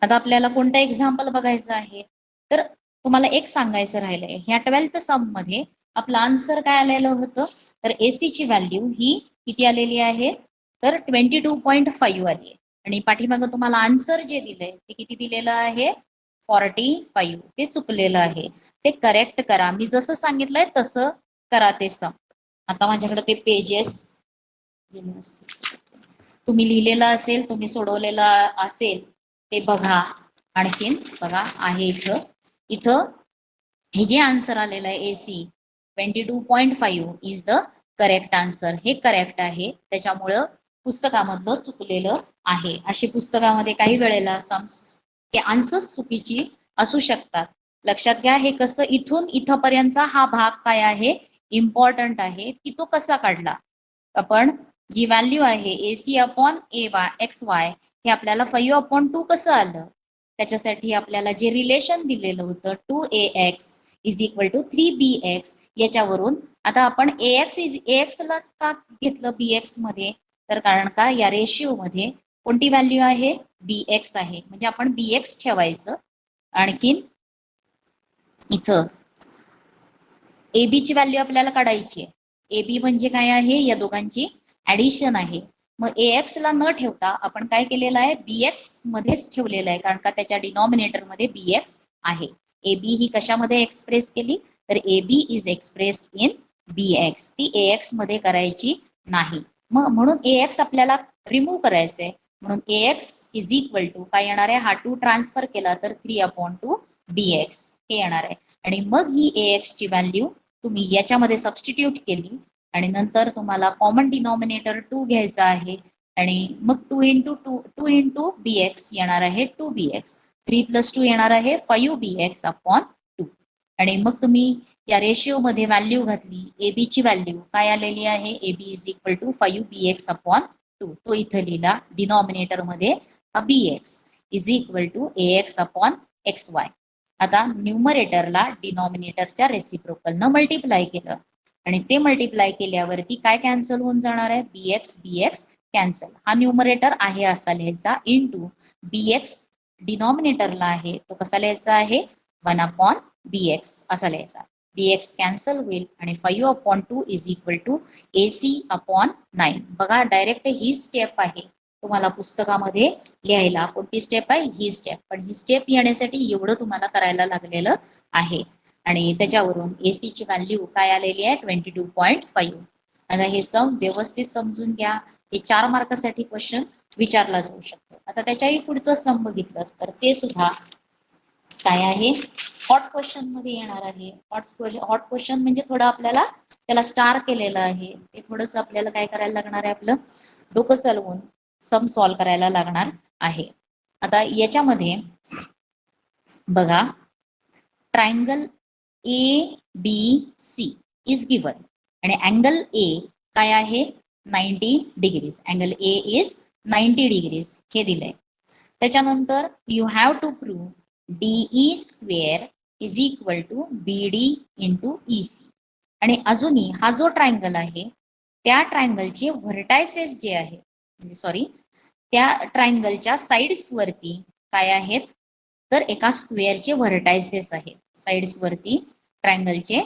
आता आपल्याला कोणतं एक्झाम्पल बघायचं आहे, तर तुम्हाला एक सांगायचं राहिलंय. ह्या 12th सम मध्ये आपलं आन्सर काय आलेलं होतं, तर एसी ची व्हॅल्यू ही किती आलेली आहे, तर 22.5 आली आहे. आणि पाठीमागं तुम्हाला आन्सर जे दिलंय ते किती दिलेलं आहे, 45. ते चुकलेलं आहे, ते करेक्ट करा. मी जसं सांगितलंय तसं करा ते सम. आता माझ्याकडे ते पेजेस तुम्ही लिहिलेलं असेल, तुम्ही सोडवलेलं असेल ते बघा. आणखीन बघा आहे इथं इथं हे जे आन्सर आलेलं आहे AC 22.5 is the correct answer. हे करेक्ट आहे, त्याच्यामुळं पुस्तकामधलं चुकलेलं आहे. अशी पुस्तकामध्ये काही वेळेला सम्स हे आन्सर्स चुकीची असू शकतात. लक्षात घ्या. हे कसं इथून इथपर्यंतचा हा भाग काय आहे, इम्पॉर्टंट आहे की तो कसा काढला आपण. जी व्हॅल्यू आहे एसी अपॉन ए वाय एक्स वाय हे आपल्याला 5/2 कसं आलं, त्याच्यासाठी आपल्याला जे रिलेशन दिलेलं होतं 2ax is equal to 3bx, याच्यावरून आता आपण ax लाच का घेतलं bx मध्ये, तर कारण का या रेशिओ मध्ये कोणती व्हॅल्यू आहे, bx आहे, म्हणजे आपण bx ठेवायचं. आणखीन इथं ab ची व्हॅल्यू आपल्याला काढायची आहे. ab म्हणजे काय आहे, या दोघांची ऍडिशन आहे. मग ax ला न ठेवता आपण काय केलेलं आहे, bx मध्येच ठेवलेलं आहे, कारण का त्याच्या डिनॉमिनेटर मध्ये bx आहे. ab ही कशामध्ये एक्सप्रेस केली, तर ab is expressed in bx. ती ax मध्ये करायची नाही. मग म्हणून ax आपल्याला रिमूव्ह करायचंय, म्हणून ax इज इक्वल टू काय येणार आहे, हा 2 ट्रान्सफर केला तर 3/2 bx हे येणार आहे. आणि मग ही ax ची व्हॅल्यू तुम्ही याच्यामध्ये सबस्टिट्यूट केली आणि नंतर तुम्हाला कॉमन डिनॉमिनेटर 2 घ्यायचा आहे. आणि मग 2 इंटू bx येणार आहे 2bx. 3 + 2 येणार आहे 5bx/2. आणि मग तुम्ही या रेशिओ मध्ये व्हॅल्यू घातली, ab ची व्हॅल्यू काय आलेली आहे, ab is equal to 5bx/2. तो इथं लिहिला डिनॉमिनेटर मध्ये bx is equal to ax/xy. आता न्यूमरेटरला डिनॉमिनेटरच्या रेसिप्रोकलनं मल्टिप्लाय केलं आणि ते मल्टिप्लाय केल्यावरती काय कॅन्सल होऊन जाणार आहे, bx कॅन्सल. हा न्यूमरेटर आहे असा लिहायचा, इंटू bx डिनॉमिनेटरला आहे तो कसा लिहायचा आहे, 1/bx असा लिहायचा. bx कॅन्सल होईल आणि 5/2 इज इक्वल टू ac/9. बघा डायरेक्ट ही स्टेप आहे तुम्हाला पुस्तकामध्ये लिहायला. कोणती स्टेप आहे, ही स्टेप. पण ही स्टेप येण्यासाठी एवढं तुम्हाला करायला लागलेलं आहे. आणि त्याच्यावरून एसी ची व्हॅल्यू काय आलेली आहे, 22.5. आता हे सम व्यवस्थित समजून घ्या. हे 4 मार्कासाठी क्वेश्चन विचारला जाऊ शकतो. आता त्याच्याही पुढचं सम बघितलं तर ते सुद्धा काय आहे, हॉट क्वेश्चन मध्ये येणार आहे. हॉट क्वेश्चन म्हणजे थोडं आपल्याला त्याला स्टार केलेलं आहे, ते थोडंसं आपल्याला काय करायला लागणार आहे, आपलं डोकं चालवून सम सॉल्व करायला लागणार आहे. आता याच्यामध्ये बघा, ट्रायंगल ABC इज गिवन आणि अँगल ए काय आहे, 90 degrees. Angle A is 90 degrees हे दिलंय. त्याच्यानंतर you have to prove DE square is equal to BD into EC. आणि अजूनही हा जो ट्रायंगल आहे त्या ट्रायंगलचे व्हर्टायसेस जे आहे, म्हणजे सॉरी त्या ट्रायंगलच्या साइड्स वरती काय आहेत, तर एका स्क्वेअरचे व्हर्टायसेस आहेत. साइड्स वरती ट्रायंगलचे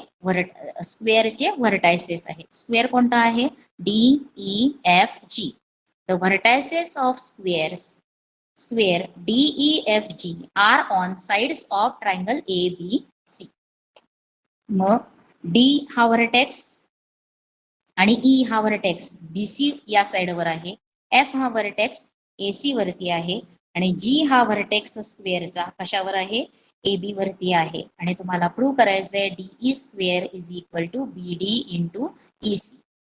स्क्वेअरचे व्हर्टायसेस आहेत. स्क्वेअर कोणता आहे, DEFG. The vertices of square DEFG are on sides of triangle ABC. मग D हा व्हर्टेक्स आणि E हा व्हर्टेक्स BC या साइडवर आहे. F हा व्हर्टेक्स AC वरती आहे आणि G हा व्हर्टेक्स स्क्वेअरचा कशावर आहे, AB वरती आहे. आणि तुम्हाला प्रूव्ह करायचंय DE square is equal to BD into EC.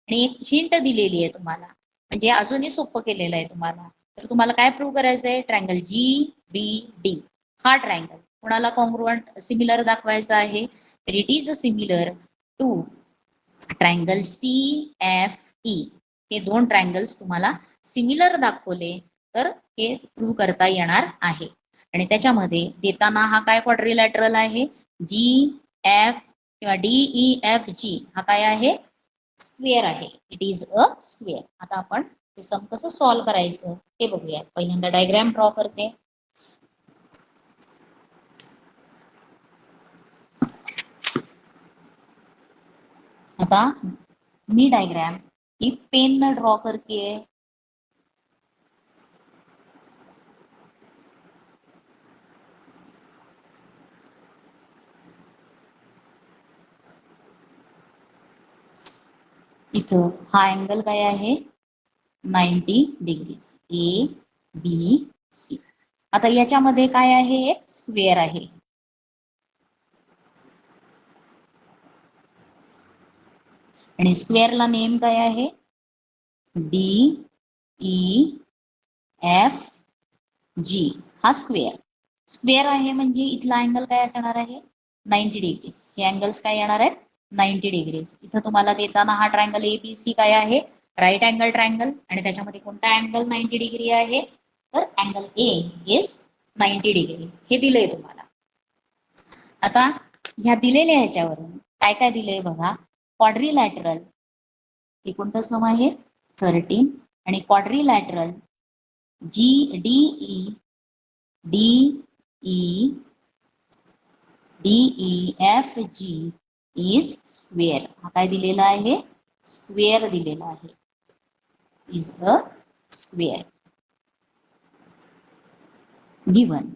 आणि एक हिंट दिलेली आहे तुम्हाला, म्हणजे अजूनही सोपं केलेलं आहे तुम्हाला. तर तुम्हाला काय प्रूव्ह करायचंय, ट्रायंगल GBD हा ट्रायंगल कोणाला कॉन्ग्रुएंट सिमिलर दाखवायचा आहे, तर it is similar to triangle CFE. हे 2 ट्रायंगल्स तुम्हाला सिमिलर दाखवले तर हे प्रूव्ह करता येणार आहे. आणि त्याच्यामध्ये देताना हा काय क्वाड्रिलॅटरल आहे, GF किंवा DEFG हा काय आहे, स्क्वेअर आहे. It is a square. आता आपण हे सम कसं सॉल्व्ह करायचं ते बघूया. पहिल्यांदा डायग्राम ड्रॉ करते. आता मी डायग्राम ही पेन न ड्रॉ करते. इथं हा अँगल काय आहे 90 डिग्रीज ए बी सी. आता याच्यामध्ये काय आहे एक स्क्वेअर आहे. आणि स्क्वेअरला नेम काय आहे डी ई एफ जी. हा स्क्वेअर स्क्वेअर आहे म्हणजे इथला अँगल काय असणार आहे 90 डिग्रीज. हे अँगल्स काय येणार आहेत 90 डिग्रीज. इथं तुम्हाला देताना हा ट्रायंगल एबीसी काय आहे राईट अँगल ट्रायंगल आणि त्याच्यामध्ये कोणता अँगल 90 डिग्री आहे तर अँगल ए इज 90 डिग्री हे दिलंय तुम्हाला. आता ह्या दिलेल्या ह्याच्यावरून काय काय दिलंय बघा. क्वाड्रिलॅटरल हे कोणतं सम आहे 13 आणि quadrilateral G D E F G is square. हा काय दिलेला आहे स्क्वेअर दिलेला आहे is a square given.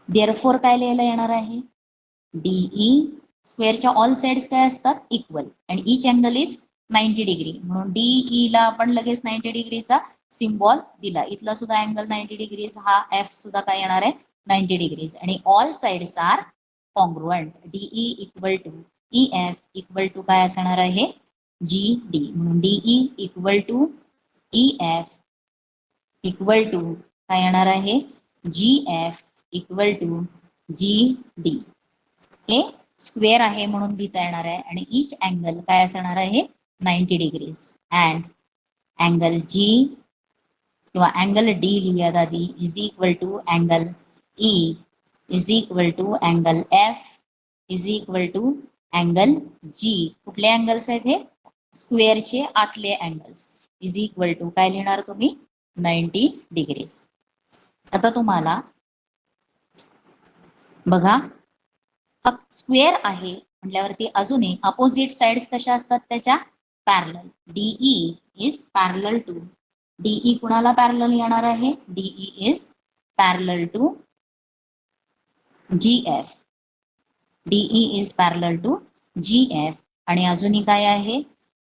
Therefore काय लिहायला येणार आहे डीई स्क्वेअरच्या ऑल साइड्स काय असतात इक्वल आणि इच अँगल इज 90 डिग्री म्हणून डीई ला आपण लगेच 90 डिग्रीचा सिम्बॉल दिला. इथला सुद्धा अँगल 90 डिग्रीज हा एफ सुद्धा काय येणार आहे 90 डिग्रीज आणि all sides are congruent. DE equal to E F equal to काय असणार आहे जी डी म्हणून DE equal to E F equal to काय येणार आहे G F equal to G D. हे स्क्वेअर आहे म्हणून लिहिता येणार आहे आणि इच अँगल काय असणार आहे 90 डिग्रीज अँड अँगल जी किंवा अँगल डी लिहूया आधी is equal to angle E is equal to angle F is equal to angle G. कुठले अँगल्स आहेत हे स्क्वेअरचे आतले अँगल्स इज इक्वल टू काय लिहिणार तुम्ही 90 डिग्रीज. आता तुम्हाला बघा स्क्वेअर आहे म्हटल्यावरती अजूनही अपोजिट साइड्स कशा असतात त्याच्या parallel. D E is parallel to D E कुणाला पॅरलल येणार आहे D E is parallel to G F. D E is parallel to G F आणि अजूनही काय आहे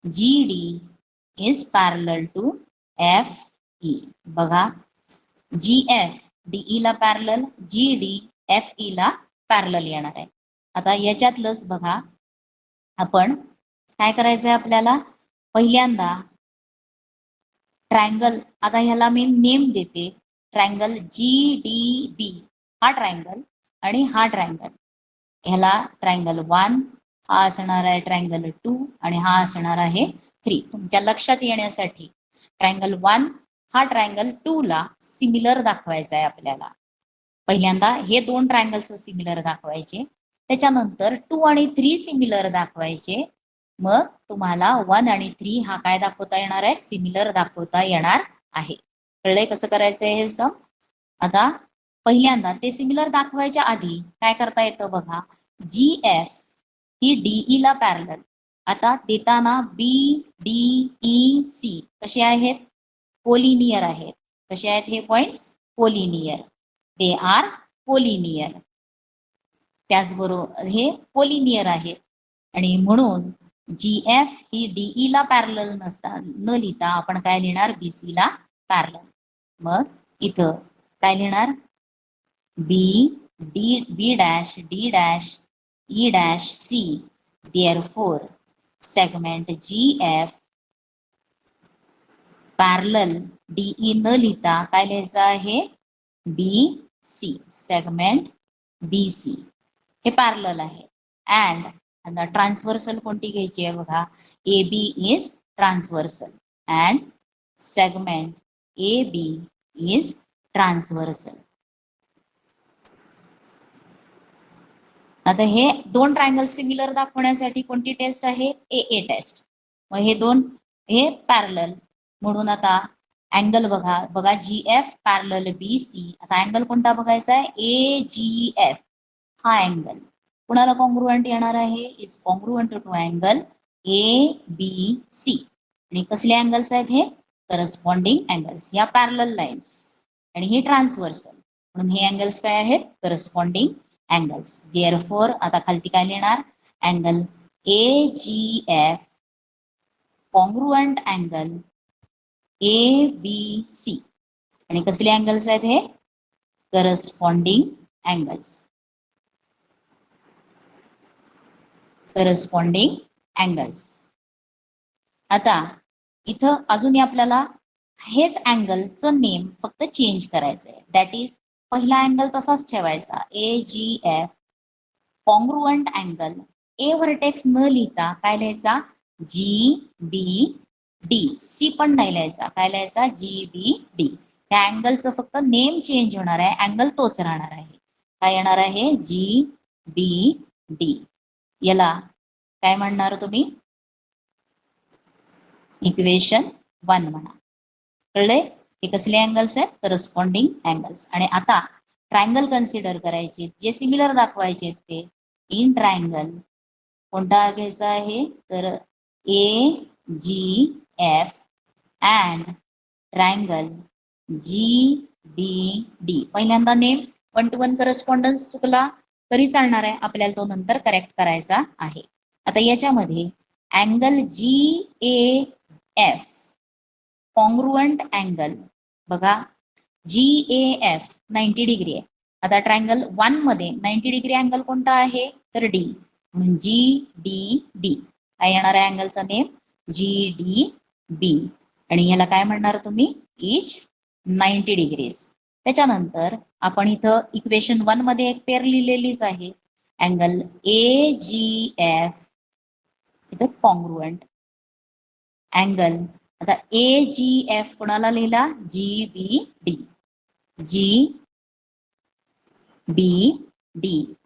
G D is parallel to F E. बघा जी एफ डीई ला parallel G D F E ला पॅरलल येणार आहे. आता याच्यातलंच बघा आपण काय करायचंय आपल्याला पहिल्यांदा ट्रायंगल. आता ह्याला मी नेम देते ट्रायंगल जी डी बी हा ट्रायंगल आणि हा ट्रायंगल. ह्याला ट्रायंगल 1 हा असणार आहे ट्रायंगल 2 आणि हा असणार आहे 3. तुमच्या लक्षात येण्यासाठी ट्रायंगल 1 हा ट्रायंगल 2 ला सिमिलर दाखवायचा आहे आपल्याला. पहिल्यांदा हे दोन ट्रायंगल्स सिमिलर दाखवायचे त्याच्यानंतर 2 आणि 3 सिमिलर दाखवायचे. मग तुम्हाला 1 आणि 3 हा काय दाखवता येणार आहे सिमिलर दाखवता येणार आहे. कळलंय कसं करायचंय हे सम. आता पहिल्यांदा ते सिमिलर दाखवायच्या आधी काय करता येतं बघा जी एफ ही डीई ला पॅरलल. आता देताना बी डी ई सी कसे आहेत कोलिनियर आहेत. कसे आहेत हे points collinear they are collinear. त्याचबरोबर हे कोलिनियर आहेत आणि म्हणून जी एफ ही डीई ला पॅरलल नसता न लिहिता आपण काय लिहिणार बीसी ला पॅरलल. मग इथं काय लिहिणार B D B dash D dash E dash C. Therefore segment G F parallel DE न लिहिता काय लिहायचं आहे B C segment B C हे पॅरलल आहे. अँड ट्रान्सव्हर्सल कोणती घ्यायची आहे बघा A B is transversal and segment A B is transversal. आता हे दोन ट्रायंगल सिमिलर दाखवण्यासाठी कोणती टेस्ट आहे ए ए टेस्ट. मग हे दोन हे पॅरलल म्हणून आता अँगल बघा G F parallel B C. आता अँगल कोणता बघायचा आहे ए जी एफ हा अँगल कुणाला कॉन्ग्रुएंट येणार आहे, is congruent to angle ABC. आणि कसले अँगल्स आहेत हे, करस्पॉन्डिंग अँगल्स, या पॅरलल लाईन्स, आणि हे ट्रान्सव्हर्सल, म्हणून हे अँगल्स काय आहेत, करस्पॉन्डिंग अँगल्स. देअरफॉर आता खालती काय लिहिणार, angle AGF congruent angle ABC. आणि कसले अँगल्स आहेत हे, करस्पॉन्डिंग अँगल्स, करस्पॉन्डिंग अँगल्स. आता इथं अजूनही आपल्याला हेच अँगलचं नेम फक्त चेंज करायचं आहे. दॅट इज पहिला अँगल तसाच ठेवायचा, AGF कॉन्ग्रुएंट अँगल. ए व्हर्टेक्स न लिहिता काय लिहायचा, GBD. सी पण नाही लिहायचा, काय लिहायचा, GBD. त्या अँगलचं फक्त नेम चेंज होणार आहे, अँगल तोच राहणार आहे. काय येणार आहे, GBD. याला काय म्हणणार तुम्ही, इक्वेशन 1 म्हणा. कळले, हे कसले अँगल्स आहेत, करस्पॉन्डिंग अँगल्स. आणि आता ट्रायंगल कन्सिडर करायचे, जे सिमिलर दाखवायचे ते. इन ट्रायंगल कोणता घ्यायचा आहे, तर AGF अँड ट्रायंगल GBD. पहिल्यांदा नेम 1 to 1 करस्पॉन्डन्स चुकला तरी चालणार आहे, आपल्याला तो नंतर करेक्ट करायचा आहे. आता याच्यामध्ये अँगल GAF कॉन्ग्रुएंट अँगल बघा, GAF 90 डिग्री आहे. आता ट्रायंगल 1 मध्ये 90 डिग्री अँगल कोणता आहे, तर D, म्हणून GDD. काय येणार आहे अँगलचा नेम, GDB. आणि याला काय म्हणणार तुम्ही, इच 90 डिग्रीज. त्याच्यानंतर आपण इथं इक्वेशन 1 मध्ये एक पेअर लिहिलेलीच आहे, अँगल AGF इथं कॉन्ग्रुएंट अँगल. आता AGF कोणाला लिहिला, GBD, GBD.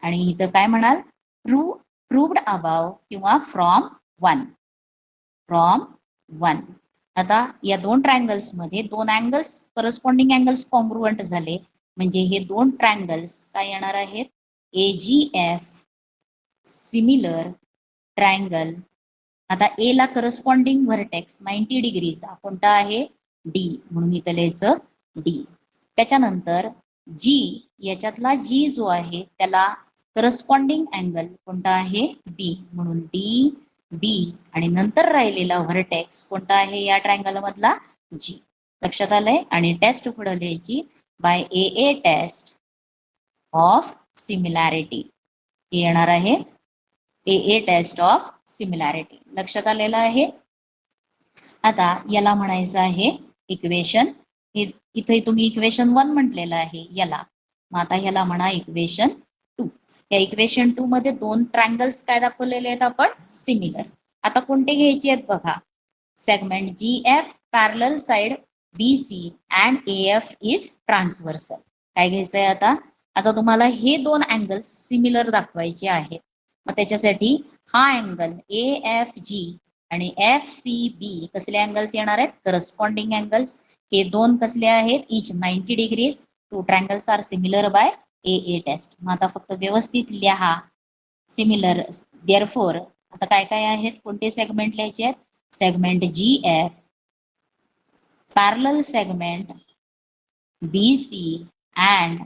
आणि इथं काय म्हणाल, प्रूव्ड अबाव किंवा फ्रॉम वन. आता या दोन ट्रायंगल्स मध्ये दोन अँगल्स, करस्पॉन्डिंग अँगल्स कॉन्ग्रुएंट झाले, म्हणजे हे दोन ट्रायंगल्स काय येणार आहेत, AGF सिमिलर ट्रायंगल. आता ए ला करस्पॉन्डिंग व्हर्टेक्स 90 डिग्रीचा कोणता आहे, D, म्हणून इथं लिहायचं D. त्याच्यानंतर G, याच्यातला G जो आहे त्याला करस्पॉन्डिंग अँगल कोणता आहे, B, म्हणून DB. आणि नंतर राहिलेला व्हर्टेक्स कोणता आहे या ट्रायंगल मधला, G. लक्षात आलंय. आणि टेस्ट पुढे लिहायची, by AA test of similarity. येणार आहे AA टेस्ट ऑफ सिमिलॅरिटी. लक्षात आलेलं आहे. आता याला म्हणायचं आहे इक्वेशन, इथे तुम्ही इक्वेशन 1 म्हटलेलं आहे याला, मग आता ह्याला म्हणा इक्वेशन 2. या इक्वेशन 2 मध्ये दोन ट्रायंगल्स काय दाखवलेले आहेत आपण, सिमिलर. आता कोणते घ्यायचे आहेत बघा, segment GF parallel side BC and AF is transversal. काय घ्यायचंय आता तुम्हाला हे दोन अँगल्स सिमिलर दाखवायचे आहेत. मग त्याच्यासाठी हा अँगल AFG आणि FCB कसले अँगल्स येणार आहेत, करस्पॉन्डिंग अँगल्स. हे दोन कसले आहेत, each 90 degrees. Two triangles are similar by AA test. मग आता फक्त व्यवस्थित लिहा, सिमिलर. देअरफॉर आता काय काय आहेत, कोणते सेगमेंट लिहायचे आहेत, segment GF parallel segment BC and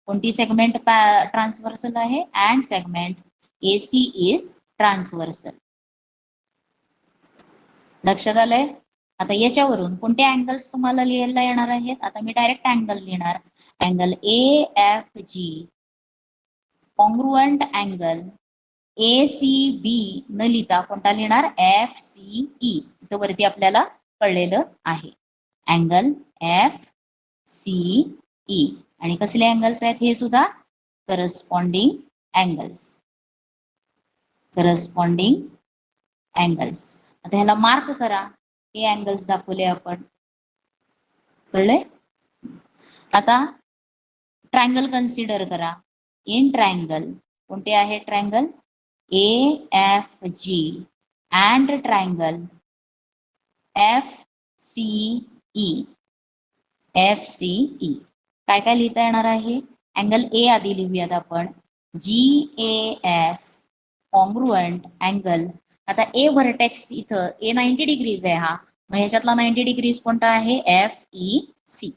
कोणती सेगमेंट ट्रान्सव्हर्सल आहे, and segment AC is transversal. लक्षात आलंय. आता याच्यावरून कोणते अँगल्स तुम्हाला लिहायला येणार आहेत, आता मी डायरेक्ट अँगल लिहिणार, angle AFG congruent angle ACB न लिहिता कोणता लिहिणार, FCE. इथं वरती आपल्याला कळलेलं आहे, अँगल FCE. आणि कसले अँगल्स आहेत हे सुद्धा, करस्पॉन्डिंग अँगल्स, करस्पॉन्डिंग अँगल्स. आता ह्याला मार्क करा, हे अँगल्स दाखवले आपण, कळले. आता ट्रायंगल कन्सिडर करा. इन ट्रायंगल कोणते आहे, triangle AFG and triangle FCE. काय काय लिहिता येणार आहे, अँगल A आधी लिहूयात आपण, GAF कॉन्ग्रुएंट अँगल. आता ए व्हर्टेक्स इथं ए 90 डिग्रीज आहे हा, मग ह्याच्यातला 90 डिग्रीज कोणता आहे? F E C.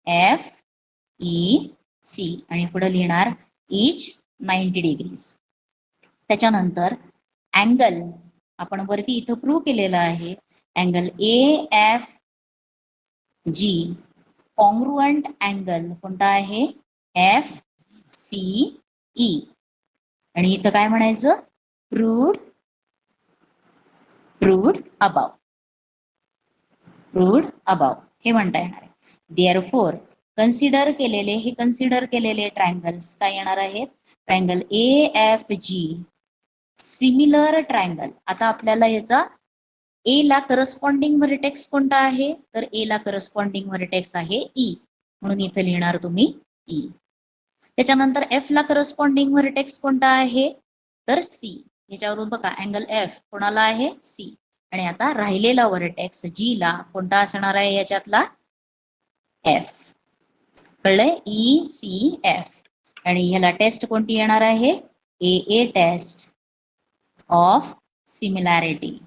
F E C आणि पुढे लिहिणार इच 90 डिग्रीज. त्याच्यानंतर अँगल आपण वरती इथं प्रूव्ह केलेला आहे. Angle A F G congruent angle कोणता आहे? F C E. आणि इथं काय म्हणायचं? Proved above. प्रूव्ड अबाव हे म्हणता येणार आहे. देअरफोर कन्सिडर केलेले ट्रायंगल्स काय येणार आहेत? Triangle A F G similar triangle. आता आपल्याला याचा ए ला करस्पॉन्डिंग व्हर्टेक्स कोणता आहे? तर ए ला करस्पॉन्डिंग व्हर्टेक्स आहे ई, म्हणून इथे लिहिणार तुम्ही ई. त्याच्यानंतर एफ ला करस्पॉन्डिंग व्हर्टेक्स कोणता आहे? तर सी. याच्यावरून बघा अँगल एफ कोणाला आहे? सी. आणि आता राहिलेला व्हर्टेक्स जी ला कोणता असणार आहे याच्यातला? एफ. कळलंय? E C F. आणि ह्याला टेस्ट कोणती येणार आहे? A test of similarity.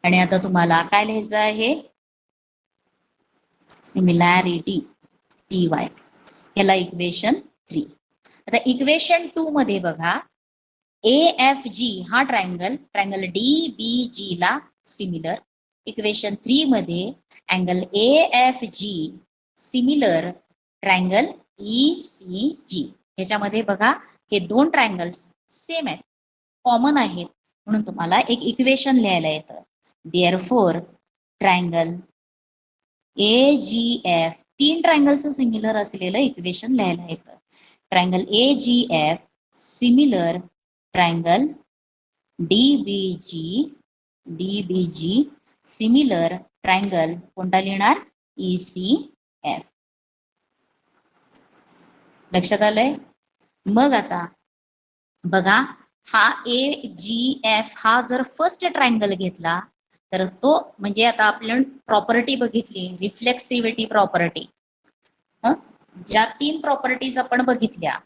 आणि आता तुम्हाला काय लिहायचं आहे? Similarity T Y. याला इक्वेशन 3. आता इक्वेशन 2 मध्ये बघा ए एफ जी हा ट्रायंगल डी बी जी ला सिमिलर. इक्वेशन 3 मध्ये angle A F G similar triangle E C G. ह्याच्यामध्ये बघा हे दोन ट्रायंगल्स सेम आहेत, कॉमन आहेत, म्हणून तुम्हाला एक इक्वेशन लिहायला येतं. Therefore triangle A G F, तीन ट्रायंगल्स सिमिलर असलेलं इक्वेशन लिहायला येतं. Triangle A G F similar triangle D B G similar triangle कोणता लिहिणार? E C F. लक्षात आलंय? मग आता बघा हा ए जी एफ हा जर फर्स्ट ट्रायंगल घेतला तर तो म्हणजे आता आपण प्रॉपर्टी बघितली, रिफ्लेक्सिव्हिटी प्रॉपर्टी. ज्या 3 प्रॉपर्टीज आपण बघितल्या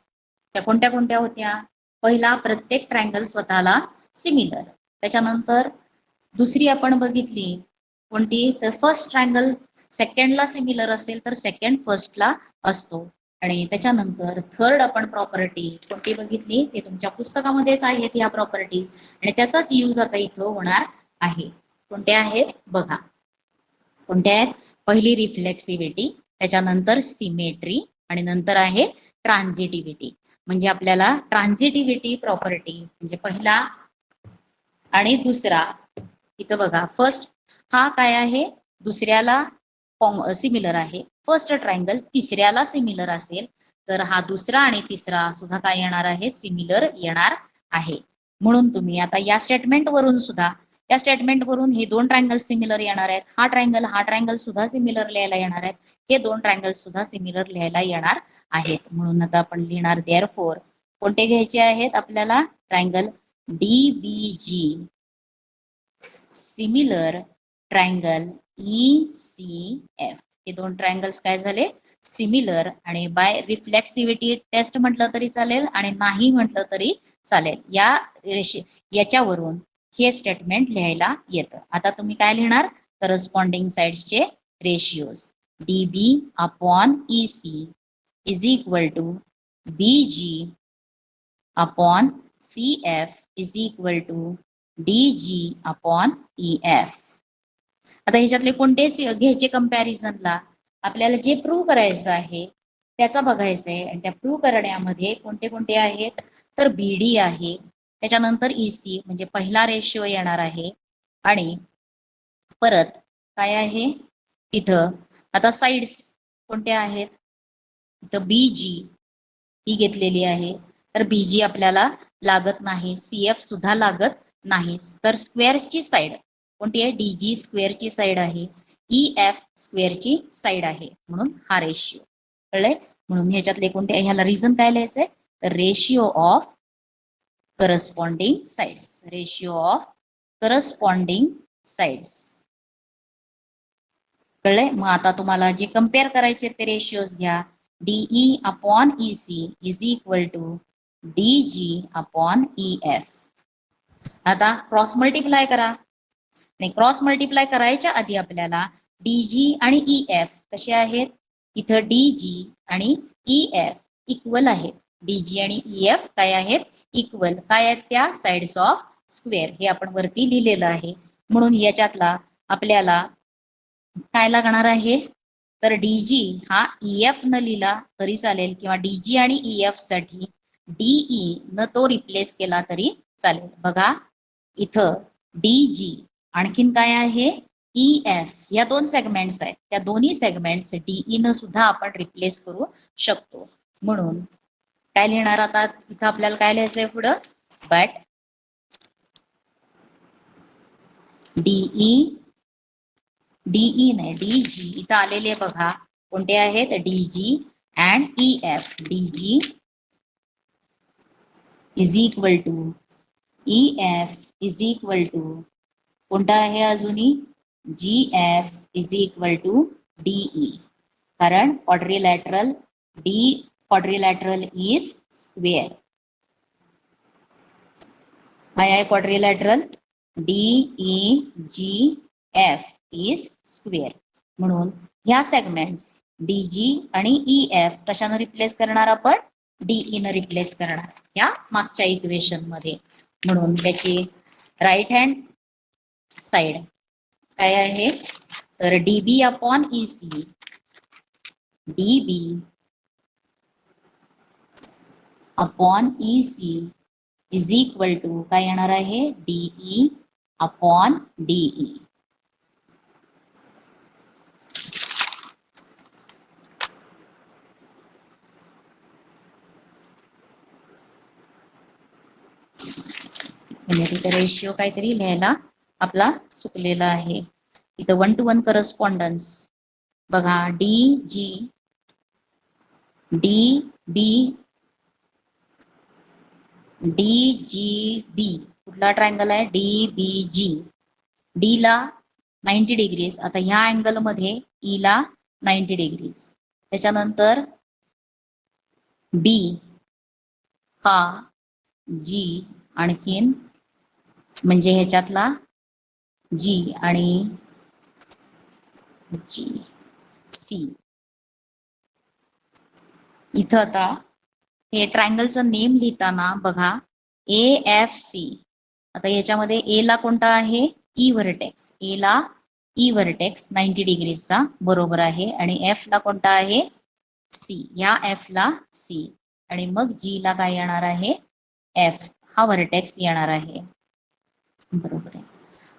त्या कोणत्या कोणत्या होत्या? पहिला, प्रत्येक ट्रायंगल स्वतःला सिमिलर. त्याच्यानंतर दुसरी आपण बघितली कोणती? तर फर्स्ट ट्रायंगल सेकंडला सिमिलर असेल तर सेकंड फर्स्टला असतो. आणि त्याच्यानंतर थर्ड आपण प्रॉपर्टी कोणती बघितली? ते तुमच्या पुस्तकामध्येच आहेत ह्या प्रॉपर्टीज, आणि त्याचाच यूज आता इथं होणार आहे. कोणत्या आहेत बघा. कोणत्या आहेत? पहिली रिफ्लेक्सिव्हिटी, त्याच्यानंतर सिमेट्री, आणि नंतर आहे ट्रान्झिटिव्हिटी. म्हणजे आपल्याला ट्रान्झिटिव्हिटी प्रॉपर्टी म्हणजे पहिला आणि दुसरा. इथं बघा फर्स्ट हा काय आहे? दुसऱ्याला सिमिलर आहे. फर्स्ट ट्रायंगल तिसऱ्याला सिमिलर असेल तर हा दुसरा आणि तिसरा सुद्धा काय येणार आहे? सिमिलर येणार आहे. म्हणून तुम्ही आता या स्टेटमेंट वरून सुद्धा, या स्टेटमेंट वरून हे दोन ट्रायंगल सिमिलर येणार आहेत. हा ट्रायंगल सुद्धा सिमिलर लिहायला येणार आहेत. हे दोन ट्रायंगल सुद्धा सिमिलर लिहायला येणार आहेत. म्हणून आता आपण लिहिणार देअरफोर कोणते घ्यायचे आहेत आपल्याला? Triangle D B G similar triangle E C F. हे दोन ट्रायंगल्स काय झाले? सिमिलर. आणि बाय रिफ्लेक्सिव्हिटी टेस्ट म्हटलं तरी चालेल आणि नाही म्हटलं तरी चालेल. याच्यावरून हे स्टेटमेंट लिहायला येतं. आता तुम्ही काय लिहिणार? करस्पॉन्डिंग साइड्सचे ratios D B upon E C is equal to B G upon C F is equal to D G upon E F. आता ह्याच्यातले कोणते घ्यायचे कंपॅरिझनला? आपल्याला जे प्रूव्ह करायचं आहे त्याचा बघायचं आहे. आणि त्या प्रूव्ह करण्यामध्ये कोणते कोणते आहेत? तर बीडी आहे, त्याच्यानंतर ईसी म्हणजे पहिला रेशिओ येणार आहे, आणि परत काय आहे तिथं आता साइड्स कोणत्या आहेत? इथं बीजी ही घेतलेली आहे, तर बीजी आपल्याला लागत नाही, सीएफ सुद्धा लागत नाही. तर स्क्वेअरची साइड कोणती आहे? डीजी स्क्वेअरची साइड आहे, ई एफ स्क्वेअरची साइड आहे, म्हणून हा रेशिओ. कळलंय? म्हणून ह्याच्यातले कोणते, ह्याला रिझन काय लिहायचंय? तर ratio of corresponding sides. Ratio of corresponding sides. कळलंय? मग आता तुम्हाला जे कम्पेअर करायचे ते रेशिओज घ्या. DE upon EC is equal to DG upon EF. आता क्रॉस मल्टिप्लाय करा आणि क्रॉस मल्टिप्लाय करायच्या आधी आपल्याला DG आणि EF कसे आहेत, इथं DG आणि EF इक्वल आहेत. DG आणि EF काय आहेत, इक्वल. काय आहेत त्या, साइड्स ऑफ स्क्वेअर. हे आपण वरती लिहिलेलं आहे. म्हणून याच्यातला आपल्याला काय लागणार आहे, तर DG हा EF न लिहिला तरी चालेल, किंवा DG आणि EF साठी DE न तो रिप्लेस केला तरी चालेल. बघा इथं DG आणखीन काय आहे, EF या दोन सेगमेंट्स आहेत. त्या दोन्ही सेगमेंट्स DE न सुद्धा आपण रिप्लेस करू शकतो. म्हणून काय लिहिणार आता, इथं आपल्याला काय लिहायचंय पुढं, बट DE नाही DG इथं आलेले बघा कोणते आहेत, DG and EF. DG is equal to EF is equal to कोणता आहे अजूनही, GF is equal to DE. कारण क्वाड्रिलॅटरल क्वाड्रिलॅटरल इज स्क्वेअर. काय आहे क्वाड्रिलॅटरल, DEGF इज स्क्वेअर. म्हणून ह्या सेगमेंट्स DG आणि EF कशाने रिप्लेस करणार आपण, DE न रिप्लेस करणार या मागच्या इक्वेशन मध्ये. म्हणून त्याची राईट हँड साइड काय आहे, तर DB upon EC, DB upon EC is equal to काय येणार आहे, DE अपॉन DE. म्हणजे रेशिओ काहीतरी लिहायला आपला चुकलेला आहे. इथं 1 to 1 करस्पॉन्डन्स बघा, DGB कुठला ट्रायंगल आहे, DBG. D ला 90 डिग्रीज. आता ह्या अँगल मध्ये E ला 90 डिग्रीज. त्याच्यानंतर B हा G आणखीन म्हणजे ह्याच्यातला G आणि C. इथं आता हे ट्रायंगलचं नेम लिहिताना बघा AFC. आता याच्यामध्ये A ला कोणता आहे, E व्हर्टेक्स. A ला E व्हर्टेक्स 90 डिग्रीजचा बरोबर आहे. आणि F ला कोणता आहे, C. या F ला C. आणि मग G ला काय येणार आहे, F हा व्हर्टेक्स येणार आहे. बरोबर आहे.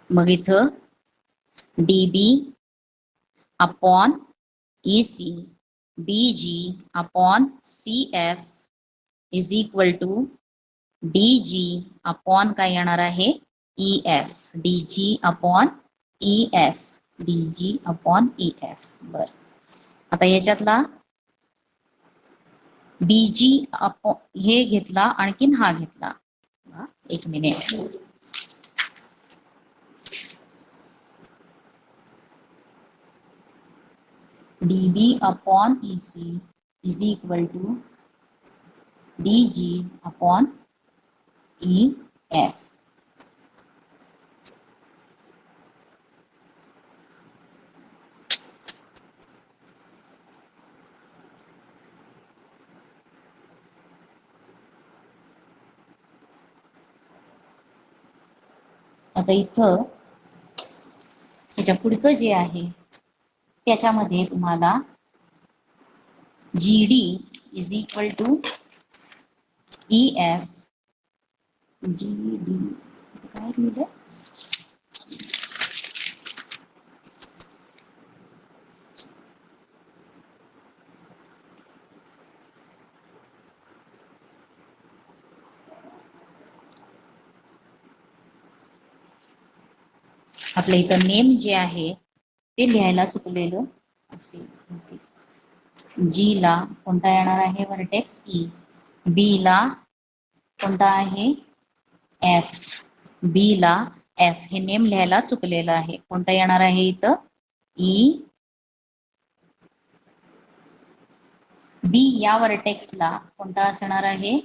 मग इथं DB upon EC, BG upon CF is equal to DG upon काय येणार आहे, EF. DG upon EF, DG upon EF. बर, आता याच्यातला BG अपॉन हे घेतला, आणखीन हा घेतला. एक minute, DB upon EC is equal to DG upon EF. आता इथं ह्याच्या पुढचं जे आहे त्याच्यामध्ये तुम्हाला GD is equal to EF. GD काय लिहिलं, आपल्या इथं नेम जे आहे ते लिहायला चुकलेलं असेल. G ला कोणता येणार आहे, व्हर्टेक्स E. B ला कोणता आहे, F. B ला F. हे नेम लिहायला चुकलेलं आहे. कोणता येणार आहे इथं, E. B या व्हर्टेक्सला कोणता असणार आहे,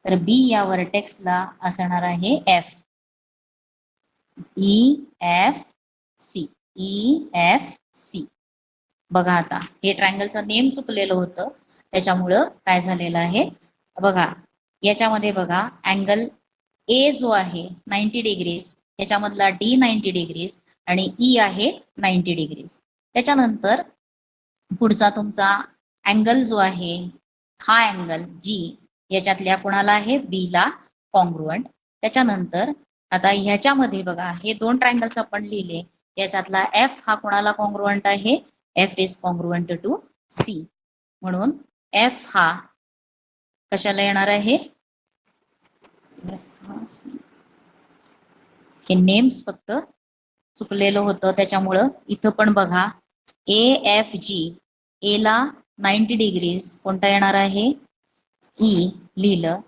तर बी या व्हर्टेक्सला असणार आहे F. E F C, E F C. बघा आता हे ट्रायंगलचं नेम चुकलेलं होतं, त्याच्यामुळं काय झालेलं आहे बघा. याच्यामध्ये बघा अँगल ए जो आहे 90 डिग्रीज, याच्यामधला डी 90 डिग्रीज आणि ई आहे 90 डिग्रीज. त्याच्यानंतर पुढचा तुमचा अँगल जो आहे हा अँगल जी, याच्यातल्या कोणाला आहे बी ला कॉन्ग्रुएंट. त्याच्यानंतर आता ह्याच्यामध्ये बघा हे दोन ट्रायंगल्स आपण लिहिले, याच्यातला एफ हा कोणाला कॉन्ग्रुएंट आहे, F is congruent to C. म्हणून एफ हा कशाला येणार आहे, हे नेम्स फक्त चुकलेलं होतं त्याच्यामुळं इथं पण बघा ए एफ जी, ए ला 90 डिग्रीज कोणता येणार आहे, ई लिहिलं.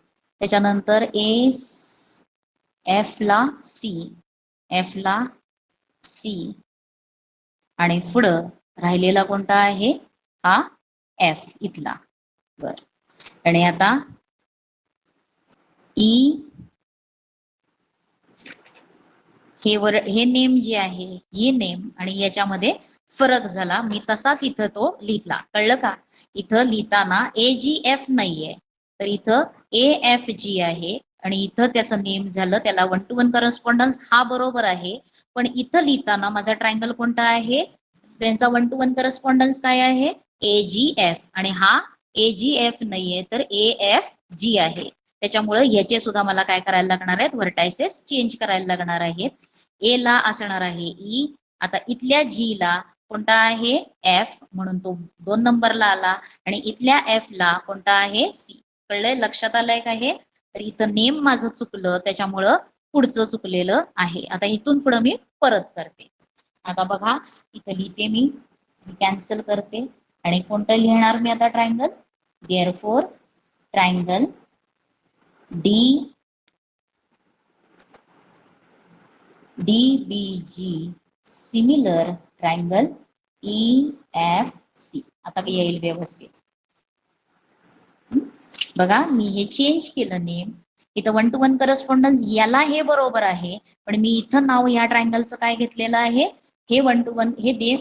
त्याच्यानंतर ए एफ ला सी, एफ ला सी आणि पुढं राहिलेला कोणता आहे हा एफ इथला. बर, आणि आता ई हे नेम जे आहे हे नेम आणि याच्यामध्ये फरक झाला, मी तसाच इथं तो लिहिला. कळलं का? इथं लिहिताना ए जी एफ नाहीये, तर इथं ए एफ जी आहे आणि इथं त्याचं नेम झालं, त्याला 1 to 1 करस्पॉन्डन्स हा बरोबर आहे. पण इथं लिहिताना माझा ट्रायंगल कोणता आहे, त्यांचा 1 to 1 करस्पॉन्डन्स काय आहे, ए जी एफ, आणि हा ए जी एफ नाहीये तर ए एफ जी आहे. त्याच्यामुळे याचे सुद्धा मला काय करायला लागणार आहेत, व्हर्टायसेस चेंज करायला लागणार आहेत. ए ला असणार आहे ई, आता इथल्या जी ला कोणता आहे एफ, म्हणून तो 2 नंबरला आला, आणि इथल्या एफ ला कोणता आहे सी. कळलंय, लक्षात आलंय का हे? तर इथं नेम माझं चुकलं त्याच्यामुळं पुढचं चुकलेलं आहे. आता इथून पुढे मी परत करते. आता बघा इथं लिहिते मी कॅन्सल करते आणि कोणतं लिहिणार मी आता triangle, therefore triangle D DBG similar triangle EFC. आता येईल व्यवस्थित. बघा मी हे चेंज केलं नेम, इथं 1 to 1 करस्पॉन्डन्स याला हे बरोबर आहे, पण मी इथं नाव या ट्रायंगलचं काय घेतलेलं आहे, हे 1 to 1 हे दे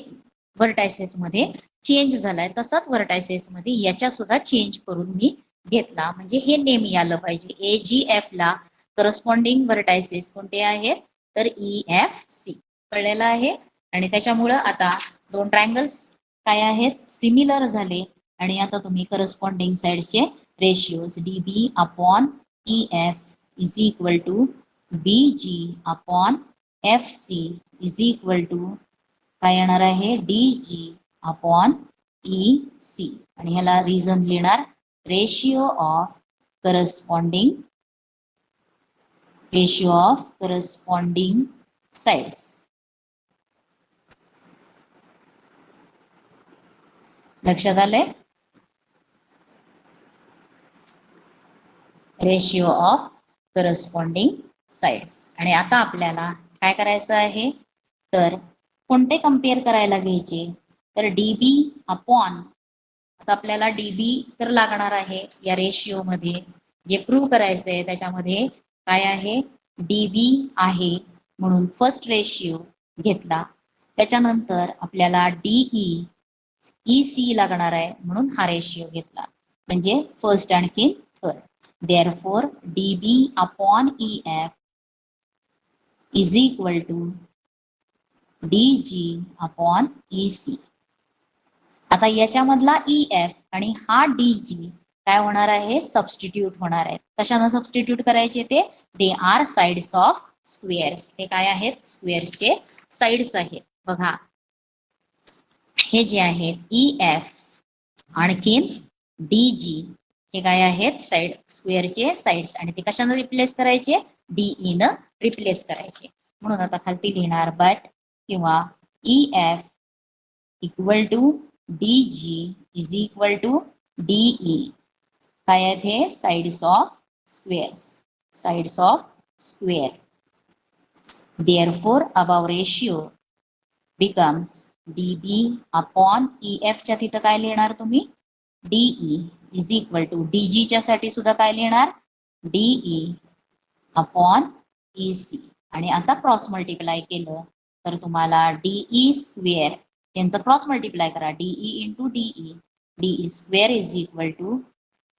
व्हर्टायसेस मध्ये चेंज झालाय, तसाच व्हर्टायसेस मध्ये याच्या सुद्धा चेंज करून मी घेतला, म्हणजे हे नेम यायला पाहिजे. AGF ला करस्पॉन्डिंग व्हर्टायसेस कोणते आहेत, तर EFC. कळलेलं आहे. आणि त्याच्यामुळं आता दोन ट्रायंगल्स काय आहेत, सिमिलर झाले, आणि आता तुम्ही करस्पॉन्डिंग साइडचे ratios DB upon EF is equal to BG upon FC is equal to काय येणार आहे, DG अपॉन EC. आणि ह्याला रिझन लिहिणार रेशियो ऑफ करस्पॉन्डिंग साइड्स. लक्षात आलंय, रेशियो ऑफ करस्पॉन्डिंग साइड्स. आणि आता आपल्याला काय करायचं आहे, तर कोणते कम्पेअर करायला घ्यायचे, तर डीबी अपॉन, आता आपल्याला डीबी तर लागणार आहे या रेशिओ मध्ये, जे प्रूव्ह करायचं आहे त्याच्यामध्ये काय आहे, डीबी आहे म्हणून फर्स्ट रेशिओ घेतला. त्याच्यानंतर आपल्याला डीई EC लागणार आहे म्हणून हा रेशिओ घेतला, म्हणजे फर्स्ट आणखी third. Therefore DB upon EF is equal to DG upon EC. आता याच्यामधला EF आणि हा DG काय होणार आहे, सबस्टिट्यूट होणार आहे. कशाने सबस्टिट्यूट करायचे, ते they are sides of squares. ते काय आहेत, स्क्वेअर्सचे साइड्स आहेत. बघा हे जे आहेत EF आणखीन DG हे काय आहेत, साइड स्क्वेअरचे साइड्स, आणि ते कशाने रिप्लेस करायचे, DE न रिप्लेस करायचे. म्हणून आता खालती लिहिणार बट किंवा EF equal to DG is equal to DE. काय आहेत हे, sides of squares, sides of square. Therefore above ratio becomes DB upon EF च्या तिथं काय लिहिणार तुम्ही, DE is equal to DG च्या साठी सुद्धा काय लिहिणार, डीई अपॉन EC. आणि आता क्रॉस मल्टिप्लाय केलं तर तुम्हाला डीई स्क्वेअर यांचं क्रॉस मल्टिप्लाय करा, D E into D E, D E square is equal to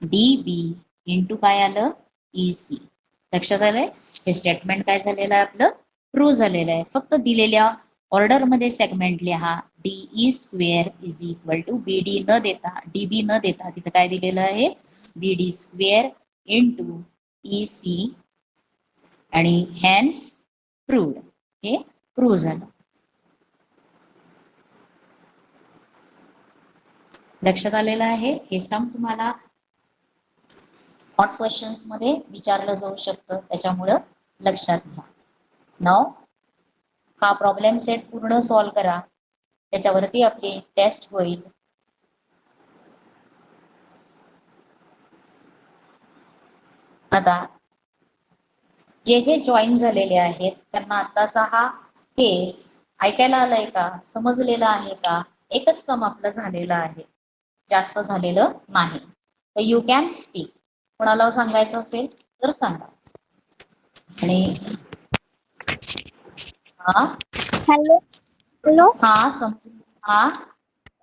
D B into काय आलं EC. लक्षात आलंय? हे स्टेटमेंट काय झालेलं आहे आपलं, ट्रू झालेलं आहे. फक्त दिलेल्या ऑर्डर मध्ये सेगमेंट लिहा, DE square is equal to BD न देता, डीबी न देता तिथं काय दिलेलं आहे, बीडी स्क्वेअर इंटू EC आणि हॅन्स प्रूव्ड. हे प्रूव्ह झालं. लक्षात आलेलं आहे? हे सम तुम्हाला हॉट क्वेश्चन्स मध्ये विचारलं जाऊ शकतं, त्याच्यामुळं लक्षात घ्या. नाव हा प्रॉब्लेम सेट पूर्ण सॉल्व करा, त्याच्यावरती आपली टेस्ट होईल. आता जे जे जॉईन झालेले आहेत त्यांना आताचा हा केस ऐकायला आलाय का, समजलेला आहे का? एकच सम आपलं झालेलं आहे, जास्त झालेलं नाही. तर यू कॅन स्पीक. कोणाला सांगायचं असेल तर सांगा. आणि हा हॅलो हॅलो हा समज हा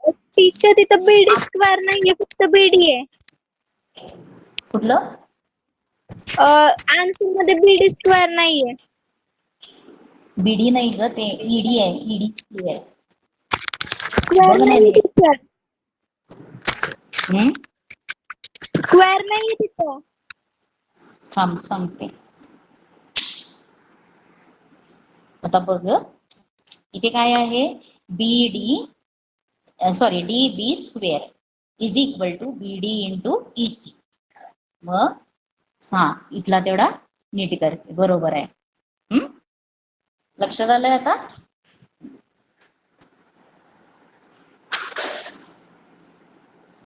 टीचर, तिथं बीडी स्क्वेअर नाहीये, फक्त बीडी आहे. कुठलं आन्सर मध्ये बीडी स्क्वेअर नाहीये. बीडी नाही ग, ते ईडी आहे, ईडी स्क्वेअर. स्क्वेअर बघ ना नाही टीचर, स्क्वेअर नाहीये तिथं. थांब सांगते. आता बघ इथे काय आहे, BD sorry DB square is equal to BD into EC. मग इथला तेवढा नीट करते, बरोबर आहे. लक्षात आलंय आता?